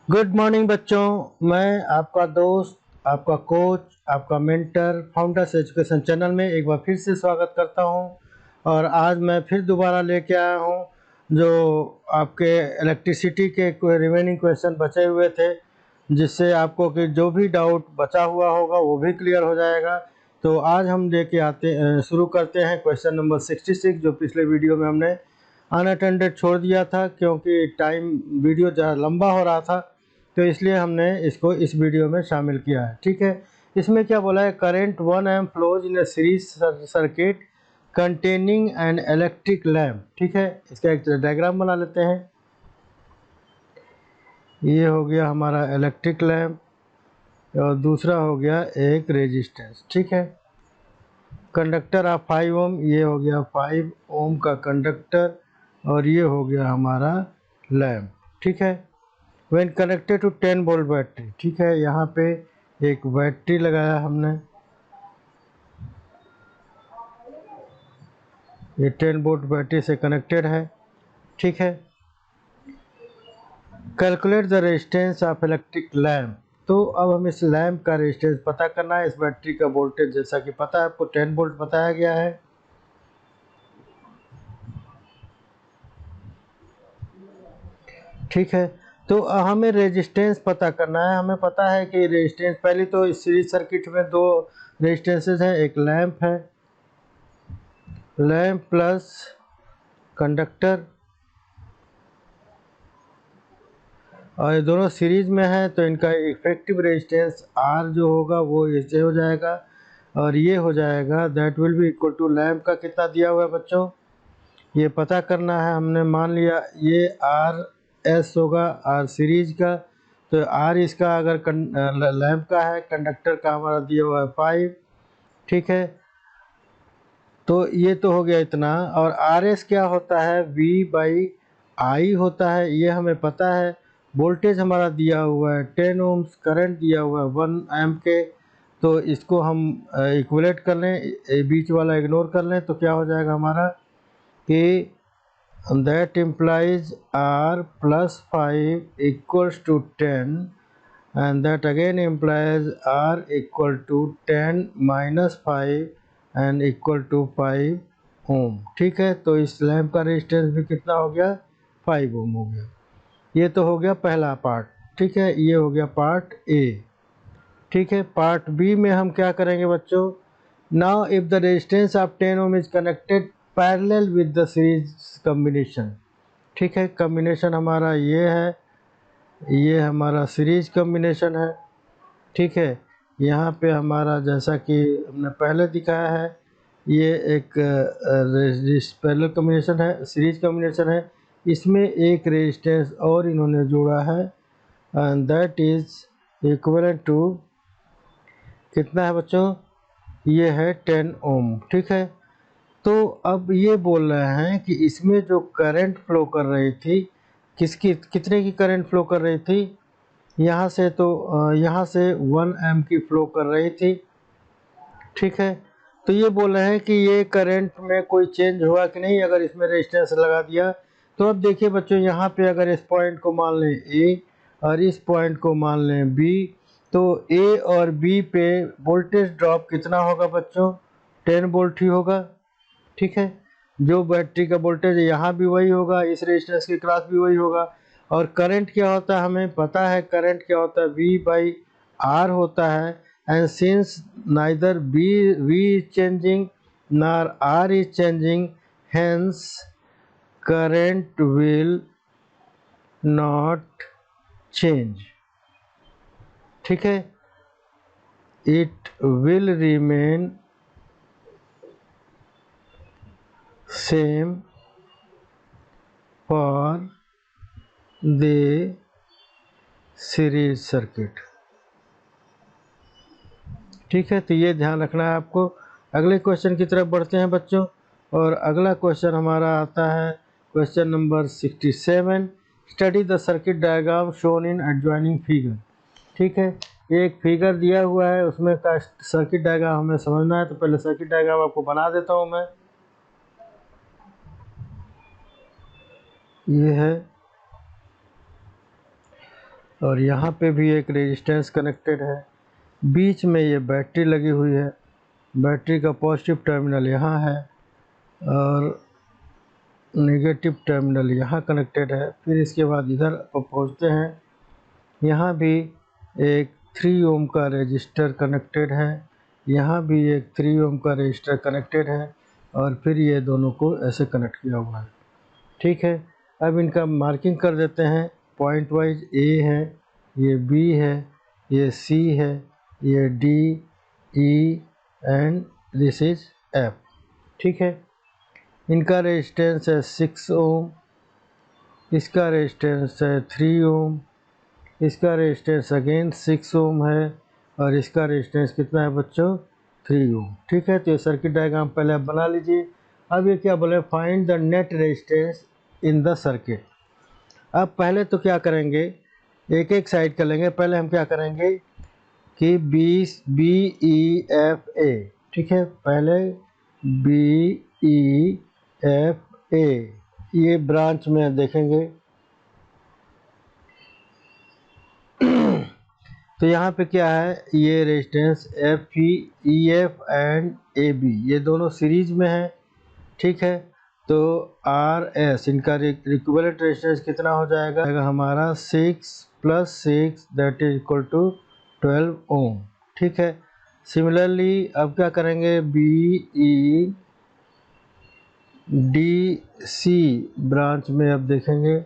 Good morning बच्चों। मैं आपका दोस्त, आपका कोच, आपका मेंटर फाउंडर्स एजुकेशन चैनल में एक बार फिर से स्वागत करता हूं। और आज मैं फिर दोबारा लेके आया हूं जो आपके इलेक्ट्रिसिटी के कोई रिमेनिंग क्वेश्चन बचे हुए थे, जिससे आपको कि जो भी डाउट बचा हुआ होगा वो भी क्लियर हो जाएगा। तो आज हम लेके आते शुरू करते हैं क्वेश्चन नंबर 66, जो पिछले वीडियो में हमने अनअटेंडेड छोड़ दिया था क्योंकि टाइम वीडियो ज़्यादा लंबा हो रहा था, तो इसलिए हमने इसको इस वीडियो में शामिल किया है। ठीक है, इसमें क्या बोला है, current 1 amp flows in a series circuit containing an electric lamp. ठीक है, इसका एक डायग्राम बना लेते हैं। ये हो गया हमारा इलेक्ट्रिक लैम्प और दूसरा हो गया एक रेजिस्टेंस। ठीक है, कंडक्टर ऑफ 5 ओम, ये हो गया 5 ओम का कंडक्टर और ये हो गया हमारा लैम्प। ठीक है, when connected to 10 volt battery. ठीक है, यहाँ पे एक बैटरी लगाया हमने, ये 10 वोल्ट बैटरी से कनेक्टेड है। ठीक है, calculate the resistance of electric lamp. तो अब हम इस लैम्प का रेजिस्टेंस पता करना है। इस बैटरी का वोल्टेज जैसा कि पता है आपको 10 वोल्ट बताया गया है। ठीक है, तो हमें रेजिस्टेंस पता करना है। हमें पता है कि रेजिस्टेंस, पहले तो इस सीरीज सर्किट में दो रेजिस्टेंसेस हैं, एक लैम्प है, लैम्प प्लस कंडक्टर, और ये दोनों सीरीज में है तो इनका इफेक्टिव रेजिस्टेंस R जो होगा वो ऐसे हो जाएगा और ये हो जाएगा, that will be equal to lamp का कितना दिया हुआ है बच्चों, ये पता करना है। हमने मान लिया ये RS होगा, R सीरीज का, तो R इसका अगर लैम्प का है, कंडक्टर का हमारा दिया हुआ है 5। ठीक है, तो ये तो हो गया इतना। और RS क्या होता है, V/I होता है, ये हमें पता है। वोल्टेज हमारा दिया हुआ है 10 ओम्स, करंट दिया हुआ है 1 एम्प के, तो इसको हम इक्वलेट कर लें, बीच वाला इग्नोर कर लें, तो क्या हो जाएगा हमारा कि that implies R plus 5 equals to 10, and that again implies R equal to 10 minus 5 and equal to 5 ओम। ठीक है, तो इस लैम्प का रेजिस्टेंस भी कितना हो गया, 5 ओम हो गया। ये तो हो गया पहला पार्ट। ठीक है, ये हो गया पार्ट ए। ठीक है, पार्ट बी में हम क्या करेंगे बच्चों, now if the resistance of 10 ohm is connected parallel with the series combination. ठीक है, कम्बिनेशन हमारा ये है, ये हमारा सीरीज कम्बिनेशन है। ठीक है, यहाँ पे हमारा जैसा कि हमने पहले दिखाया है, ये एक पैरेलल कम्बिनेशन है, सीरीज कम्बिनेशन है। इसमें एक रेजिस्टेंस और इन्होंने जोड़ा है and that is equivalent to कितना है बच्चों, ये है 10 ओम। ठीक है, तो अब ये बोल रहे हैं कि इसमें जो करंट फ्लो कर रही थी, किसकी कितने की करंट फ्लो कर रही थी, यहाँ से तो यहाँ से 1 एम्प की फ्लो कर रही थी। ठीक है, तो ये बोल रहे हैं कि ये करंट में कोई चेंज हुआ कि नहीं अगर इसमें रेजिस्टेंस लगा दिया। तो अब देखिए बच्चों, यहाँ पे अगर इस पॉइंट को मान लें ए और इस पॉइंट को मान लें बी, तो ए और बी पे वोल्टेज ड्रॉप कितना होगा बच्चों, 10 वोल्ट ही होगा। ठीक है, जो बैटरी का वोल्टेज है यहाँ भी वही होगा, इस रेजिस्टेंस के क्रॉस भी वही होगा। और करंट क्या होता है हमें पता है, करंट क्या होता है, V/R होता है। And since neither V is changing nor R is changing, hence current will not change. ठीक है, it will remain same for the series circuit. ठीक है, तो ये ध्यान रखना है आपको। अगले क्वेश्चन की तरफ बढ़ते हैं बच्चों, और अगला क्वेश्चन हमारा आता है question number 67। Study the circuit diagram shown in adjoining figure. ठीक है, एक फिगर दिया हुआ है, उसमें का सर्किट डायग्राम हमें समझना है। तो पहले सर्किट डायग्राम आपको बना देता हूँ मैं। ये है, और यहाँ पे भी एक रेजिस्टेंस कनेक्टेड है। बीच में ये बैटरी लगी हुई है, बैटरी का पॉजिटिव टर्मिनल यहाँ है और नेगेटिव टर्मिनल यहाँ कनेक्टेड है। फिर इसके बाद इधर पहुँचते हैं, यहाँ भी एक 3 ओम का रजिस्टर कनेक्टेड है, यहाँ भी एक 3 ओम का रजिस्टर कनेक्टेड है और फिर ये दोनों को ऐसे कनेक्ट किया हुआ है। ठीक है, अब इनका मार्किंग कर देते हैं पॉइंट वाइज। ए है, ये बी है, ये सी है, ये D, E and this is F. ठीक है, इनका रेजिस्टेंस है 6 ओम, इसका रेजिस्टेंस है 3 ओम, इसका रेजिस्टेंस अगेन 6 ओम है और इसका रेजिस्टेंस कितना है बच्चों, 3 ओम। ठीक है, तो ये सर्किट डायग्राम पहले आप बना लीजिए। अब ये क्या बोले, find the net resistance in the circuit. अब पहले तो क्या करेंगे, एक एक साइड कर लेंगे। पहले हम क्या करेंगे कि बी ई एफ ए, ठीक है, पहले बी ई एफ ए ये ब्रांच में देखेंगे। तो यहाँ पे क्या है, ये resistance F E F and A B ये दोनों सीरीज में है। ठीक है, तो आर एस इनका इक्विवेलेंट रेजिस्टेंस कितना हो जाएगा हमारा 6 + 6 that is equal to 12 ohm. ठीक है, सिमिलरली अब क्या करेंगे, B E D C branch में अब देखेंगे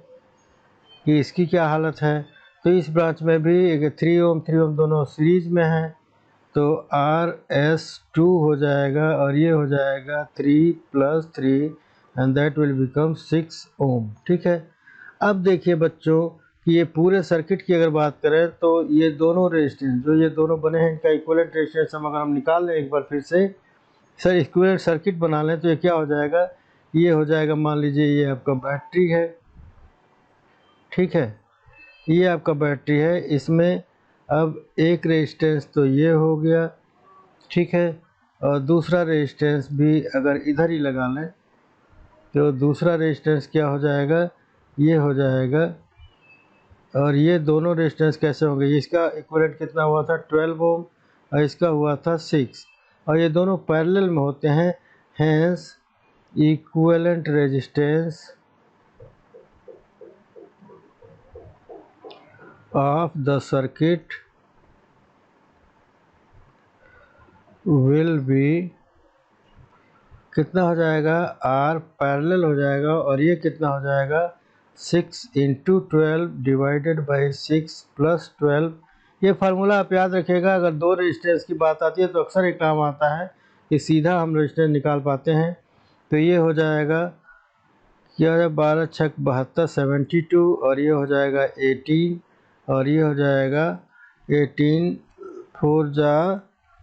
कि इसकी क्या हालत है। तो इस ब्रांच में भी एक 3 ओम दोनों सीरीज में है, तो RS2 हो जाएगा और ये हो जाएगा 3 + 3 and that will become 6 ohm. ठीक है, अब देखिए बच्चों कि ये पूरे सर्किट की अगर बात करें तो ये दोनों रेजिस्टेंस जो ये दोनों बने हैं इनका इक्विवेलेंट रेजिस्टेंस हम अगर हम निकाल लें एक बार फिर से सर इक्विवेलेंट सर्किट बना लें तो ये क्या हो जाएगा, ये हो जाएगा, मान लीजिए ये आपका बैटरी है। ठीक है, ये आपका बैटरी है, इसमें अब एक रेजिस्टेंस तो ये हो गया। ठीक है, और दूसरा रेजिस्टेंस भी अगर इधर ही लगा लें तो दूसरा रेजिस्टेंस क्या हो जाएगा, ये हो जाएगा। और ये दोनों रेजिस्टेंस कैसे होंगे, इसका इक्विवेलेंट कितना हुआ था 12 ओम और इसका हुआ था 6 और ये दोनों पैरेलल में होते हैं, hence equivalent resistance of the circuit will be कितना हो जाएगा, R पैरेलल हो जाएगा और ये कितना हो जाएगा 6 × 12 डिवाइडेड बाई 6 + 12। ये फार्मूला आप याद रखिएगा, अगर दो रेजिस्टेंस की बात आती है तो अक्सर एक काम आता है कि सीधा हम रेजिस्टेंस निकाल पाते हैं। तो ये हो जाएगा क्या हो जाएगा 12 × 6 = 72 72 और ये हो जाएगा 18 और ये हो जाएगा 18 4 जा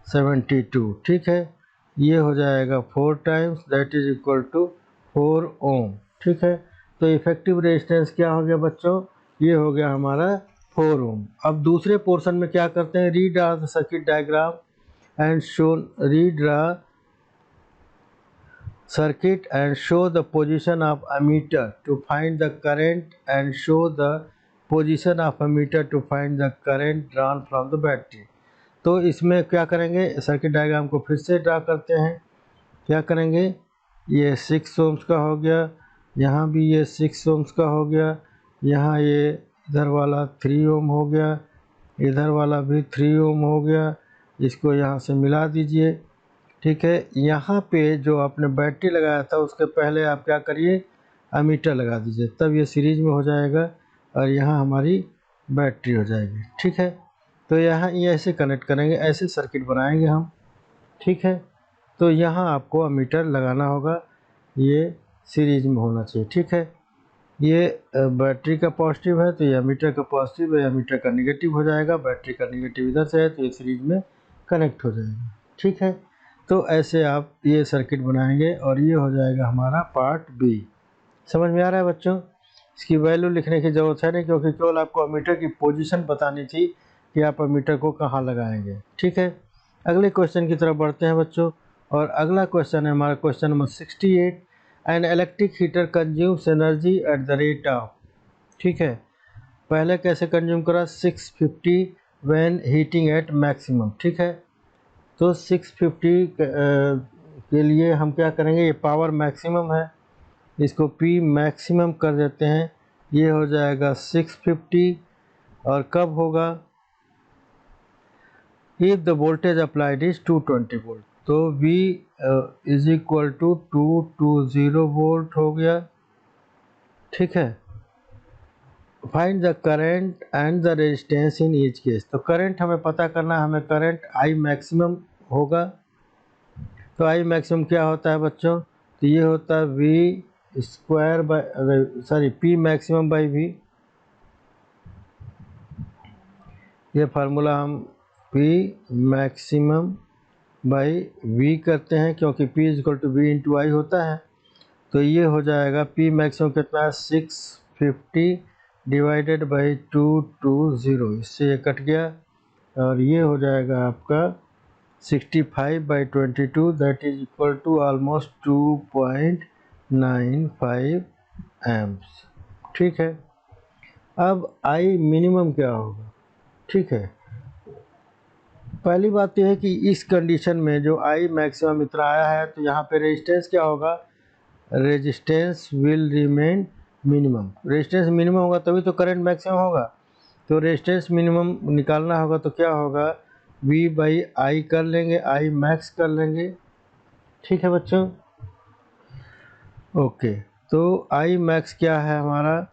72। ठीक है, ये हो जाएगा 4 times that is equal to 4 ohm. ठीक है, तो इफेक्टिव रेजिस्टेंस क्या हो गया बच्चों, ये हो गया हमारा 4 ओम। अब दूसरे पोर्शन में क्या करते हैं, redraw the circuit diagram and show redraw circuit and show the position of ammeter to find the current and show the position of ammeter to find the current drawn from the battery। तो इसमें क्या करेंगे, circuit diagram को फिर से draw करते हैं। क्या करेंगे, ये 6 ओम्स का हो गया, यहाँ भी ये 6 ओम्स का हो गया, यहाँ ये इधर वाला 3 ओम हो गया, इधर वाला भी 3 ओम हो गया, इसको यहाँ से मिला दीजिए। ठीक है, यहाँ पे जो आपने बैटरी लगाया था उसके पहले आप क्या करिए, अमीटर लगा दीजिए, तब ये सीरीज में हो जाएगा और यहाँ हमारी बैटरी हो जाएगी। ठीक है, तो यहाँ ये ऐसे कनेक्ट करेंगे, ऐसे सर्किट बनाएंगे हम। ठीक है, तो यहाँ आपको अमीटर लगाना होगा, ये सीरीज में होना चाहिए। ठीक है, ये बैटरी का पॉजिटिव है तो ये अमीटर का पॉजिटिव है, अमीटर का नेगेटिव हो जाएगा, बैटरी का नेगेटिव इधर से है तो ये सीरीज में कनेक्ट हो जाएगा। ठीक है, तो ऐसे आप ये सर्किट बनाएंगे और ये हो जाएगा हमारा पार्ट बी। समझ में आ रहा है बच्चों, इसकी वैल्यू लिखने की ज़रूरत है नहीं क्योंकि केवल आपको अमीटर की पोजीशन बतानी थी कि आप अमीटर को कहाँ लगाएंगे। ठीक है, अगले क्वेश्चन की तरफ बढ़ते हैं बच्चों और अगला क्वेश्चन है हमारा question number 68। An electric heater consumes energy at the rate of. ठीक है, पहले कैसे कंज्यूम करा 650 व्हेन हीटिंग एट मैक्सिमम, ठीक है। तो 650 के लिए हम क्या करेंगे, ये पावर मैक्सिमम है, इसको P मैक्सिमम कर देते हैं, ये हो जाएगा 650। और कब होगा, if the voltage applied is 220 volt, तो V is equal to 220 volt हो गया, ठीक है। Find the current and the resistance in each case, तो करंट हमें पता करना है, हमें करंट I मैक्सिमम होगा। तो I मैक्सिमम क्या होता है बच्चों, तो ये होता है V square by P maximum by V। ये फार्मूला हम P मैक्सिमम बाई V करते हैं, क्योंकि P equal to V into I होता है। तो ये हो जाएगा P मैक्सिमम कितना है 650 डिवाइडेड बाई 220, इससे ये कट गया, और ये हो जाएगा आपका 65/22, that is equal to almost 2.95 amps, ठीक है। अब I मिनिमम क्या होगा, ठीक है। पहली बात यह है कि इस कंडीशन में जो I मैक्सिमम इतना आया है, तो यहाँ पे रेजिस्टेंस क्या होगा, resistance will remain minimum. Resistance minimum होगा तभी तो करंट मैक्सिमम होगा। तो रेजिस्टेंस मिनिमम निकालना होगा तो क्या होगा, V बाई आई कर लेंगे, I मैक्स कर लेंगे, ठीक है बच्चों। ओके, तो I मैक्स क्या है हमारा,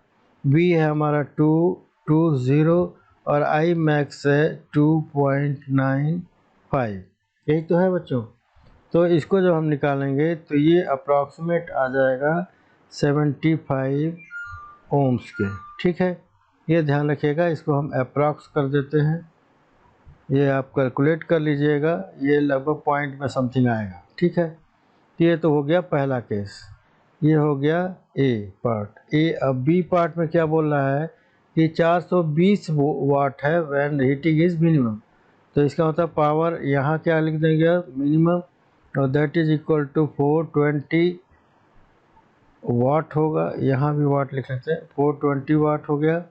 V है हमारा 220 और I मैक्स है 2.95, यही तो है बच्चों। तो इसको जब हम निकालेंगे तो ये अप्रॉक्सीमेट आ जाएगा 75 ओम्स के, ठीक है। ये ध्यान रखिएगा, इसको हम अप्रॉक्स कर देते हैं, ये आप कैलकुलेट कर लीजिएगा, ये लगभग पॉइंट में समथिंग आएगा, ठीक है। ये तो हो गया पहला केस, ये हो गया A पार्ट। अब B पार्ट में क्या बोल रहा है कि 420 वाट है व्हेन हीटिंग इज मिनिमम, तो इसका मतलब पावर यहाँ क्या लिख देंगे मिनिमम, और दैट इज इक्वल टू 420 वाट होगा, यहाँ भी वाट लिख लेते हैं, 420 वाट हो गया,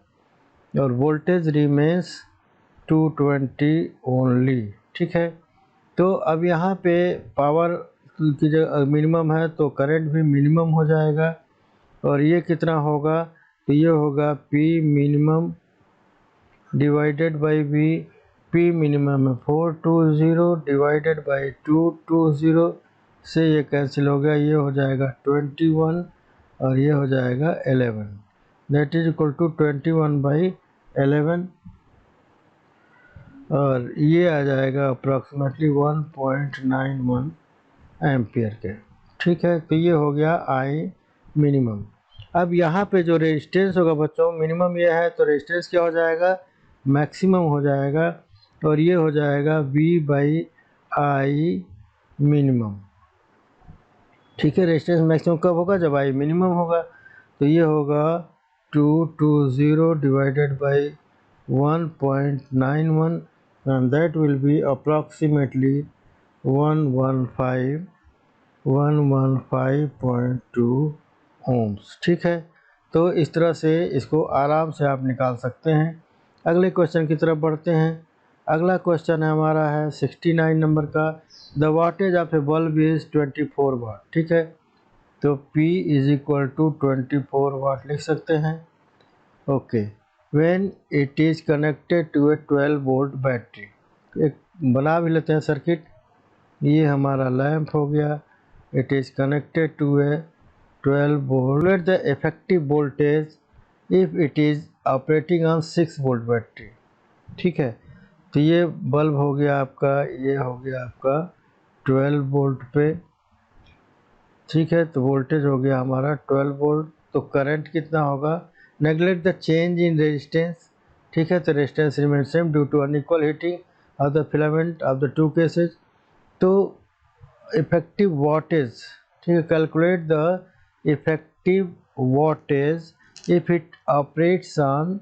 और वोल्टेज रिमेंस 220 ओनली, ठीक है। तो अब यहाँ पे पावर की जो मिनिमम है तो करंट भी मिनिमम हो जाएगा, और ये कितना होगा, तो ये होगा P minimum divided by V। P minimum है 420 डिवाइडेड बाई 220, से ये कैंसिल हो गया, ये हो जाएगा 21 और ये हो जाएगा 11, दैट इज इक्वल टू 21/11, और ये आ जाएगा अप्रॉक्सीमेटली 1.91 एम्पियर के, ठीक है। तो ये हो गया I मिनिमम। अब यहाँ पे जो रेजिस्टेंस होगा बच्चों, मिनिमम ये है तो रेजिस्टेंस क्या हो जाएगा, मैक्सिमम हो जाएगा, और ये हो जाएगा V बाई आई मिनिमम, ठीक है। रेजिस्टेंस मैक्सिमम कब होगा, जब I मिनिमम होगा, तो ये होगा 220 divided by 1.91 and that will be approximately 115.2 ohms, ठीक है। तो इस तरह से इसको आराम से आप निकाल सकते हैं। अगले क्वेश्चन की तरफ बढ़ते हैं। अगला क्वेश्चन है हमारा है 69 नंबर का, the wattage of a bulb is 24 watt, ठीक है। तो P is equal to 24 watt लिख सकते हैं, okay. When it is connected to a 12 volt battery, एक बना भी लेते हैं सर्किट, ये हमारा लैंप हो गया, it is connected to a 12 volt, the effective voltage if it is operating on 6 volt battery, ठीक है। तो ये बल्ब हो गया आपका, ये हो गया आपका 12 वोल्ट पे, ठीक है। तो वोल्टेज हो गया हमारा 12 वोल्ट, तो करंट कितना होगा, neglect the change in resistance, ठीक है। तो resistance remain same due to unequal heating of the filament of the two cases. तो इफेक्टिव वॉटेज, ठीक है, calculate the effective wattage if it operates on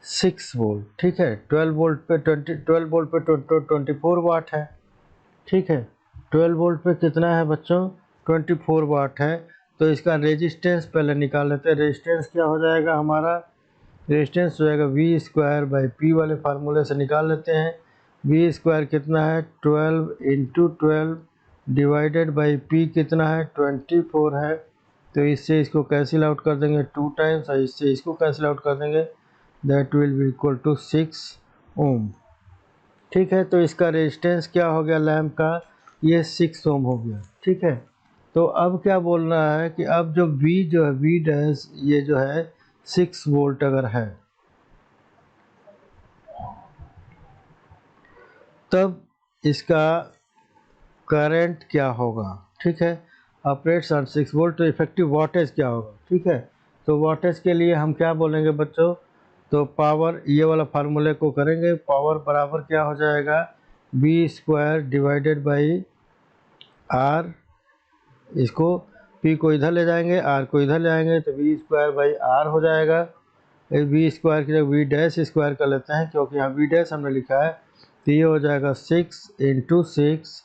6 volt, ठीक है। 12 वोल्ट पे 24 वाट है, ठीक है। 12 वोल्ट पे कितना है बच्चों, 24 वाट है। तो इसका रेजिस्टेंस पहले निकाल लेते हैं, रेजिस्टेंस क्या हो जाएगा हमारा, रेजिस्टेंस हो जाएगा वी स्क्वायर बाई पी वाले फार्मूले से निकाल लेते हैं। वी स्क्वायर कितना है 12 इंटू 12 डिवाइडेड बाई पी कितना है 24 है। तो इससे इसको कैंसिल आउट कर देंगे 2 टाइम्स और इससे इसको कैंसिल आउट कर देंगे, that will be equal to 6 ohm. ठीक है, तो इसका रेजिस्टेंस क्या हो गया लैम्प का, ये 6 ओम हो गया। ठीक है, तो अब क्या बोल रहा है कि अब जो V जो है V डैश ये जो है 6 वोल्ट अगर है तब इसका करंट क्या होगा। ठीक है, ऑपरेट्स ऑन 6 वोल्ट, तो इफेक्टिव वॉटेज क्या होगा। ठीक है, तो वॉटेज के लिए हम क्या बोलेंगे बच्चों, तो पावर ये वाला फार्मूले को करेंगे। पावर बराबर क्या हो जाएगा B square divided by R, इसको P को इधर ले जाएंगे R को इधर ले आएंगे तो वी स्क्वायर बाई आर हो जाएगा। वी स्क्वायर की जगह वी डैश स्क्वायर कर लेते हैं क्योंकि यहाँ वी डैश हमने लिखा है, तो ये हो जाएगा 6 इंटू 6,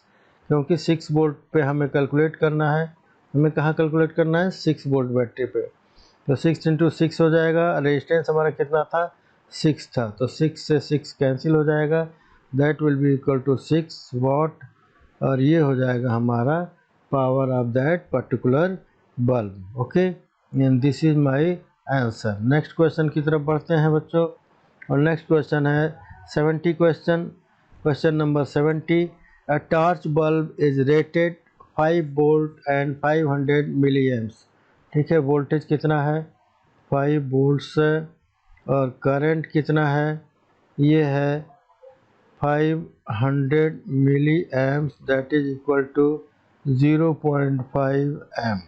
क्योंकि 6 वोल्ट पे हमें कैलकुलेट करना है। हमें कहाँ कैलकुलेट करना है 6 वोल्ट बैटरी पे, तो 6 इंटू 6 हो जाएगा। रेजिस्टेंस हमारा कितना था 6 था, तो 6 से 6 कैंसिल हो जाएगा, that will be equal to 6 watt, और ये हो जाएगा हमारा power of that particular bulb. Okay, and this is my answer. Next question की तरफ बढ़ते हैं बच्चों, और नेक्स्ट क्वेश्चन है 70 question number 70। A torch bulb is rated 5 volt and 500 milli amps. ठीक है, वोल्टेज कितना है 5 वोल्ट्स, और करंट कितना है ये है 500 milli amps, that is equal to 0.5 amp.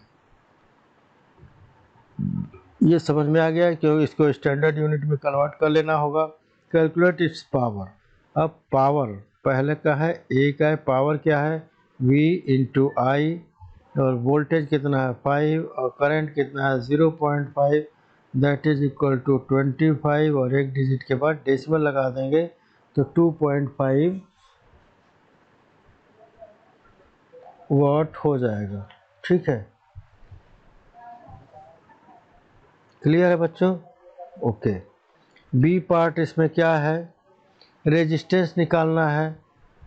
ये समझ में आ गया, क्योंकि इसको स्टैंडर्ड यूनिट में कन्वर्ट कर लेना होगा। Calculate its power. अब पावर पहले का है ए का है, पावर क्या है V इंटू आई, और वोल्टेज कितना है 5 और करंट कितना है 0.5, दैट इज इक्वल टू 25, और एक डिजिट के बाद डेसिमल लगा देंगे तो 2.5 वाट हो जाएगा। ठीक है, क्लियर है बच्चों। ओके, बी पार्ट इसमें क्या है, रेजिस्टेंस निकालना है।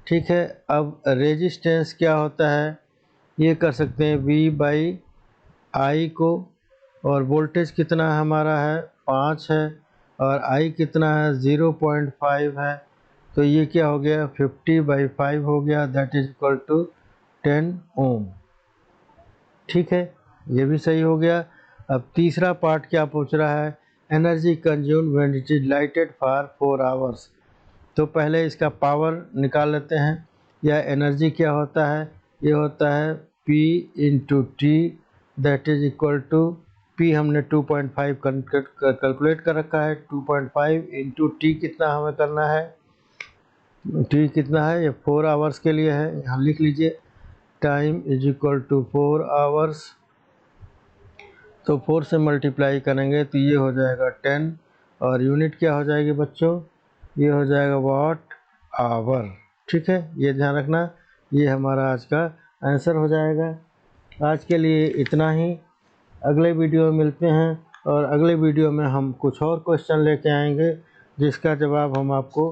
ठीक है, अब रेजिस्टेंस क्या होता है ये कर सकते हैं V बाई आई को, और वोल्टेज कितना हमारा है 5 है, और I कितना है 0.5 है, तो ये क्या हो गया 50/5 हो गया, दैट इज इक्वल टू 10 ओम। ठीक है, ये भी सही हो गया। अब तीसरा पार्ट क्या पूछ रहा है, energy consume when it is lighted for 4 hours. तो पहले इसका पावर निकाल लेते हैं, या एनर्जी क्या होता है, ये होता है P इंटू टी, that is equal to P हमने 2.5 कैलकुलेट कर रखा है, 2.5 इंटू टी कितना हमें करना है, टी कितना है ये 4 आवर्स के लिए है, यहाँ लिख लीजिए time is equal to 4 hours, तो 4 से मल्टीप्लाई करेंगे तो ये हो जाएगा 10, और यूनिट क्या हो जाएगी बच्चों, ये हो जाएगा वाट आवर। ठीक है, ये ध्यान रखना, ये हमारा आज का आंसर हो जाएगा। आज के लिए इतना ही, अगले वीडियो में मिलते हैं, और अगले वीडियो में हम कुछ और क्वेश्चन लेके आएंगे जिसका जवाब हम आपको,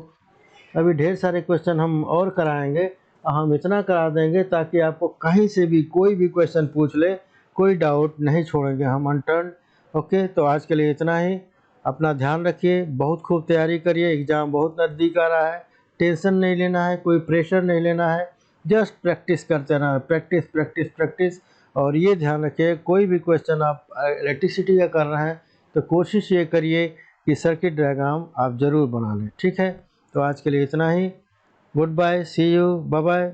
अभी ढेर सारे क्वेश्चन हम और कराएंगे, हम इतना करा देंगे ताकि आपको कहीं से भी कोई भी क्वेश्चन पूछ ले कोई डाउट नहीं छोड़ेंगे हम अनटर्न। ओके, तो आज के लिए इतना ही, अपना ध्यान रखिए, बहुत खूब तैयारी करिए, एग्ज़ाम बहुत नज़दीक आ रहा है, टेंशन नहीं लेना है, कोई प्रेशर नहीं लेना है, जस्ट प्रैक्टिस करते रहना, प्रैक्टिस प्रैक्टिस प्रैक्टिस। और ये ध्यान रखिए कोई भी क्वेश्चन आप इलेक्ट्रिसिटी का कर रहे हैं तो कोशिश ये करिए कि सर्किट डायग्राम आप ज़रूर बना लें। ठीक है, तो आज के लिए इतना ही, good bye, see you, bye bye.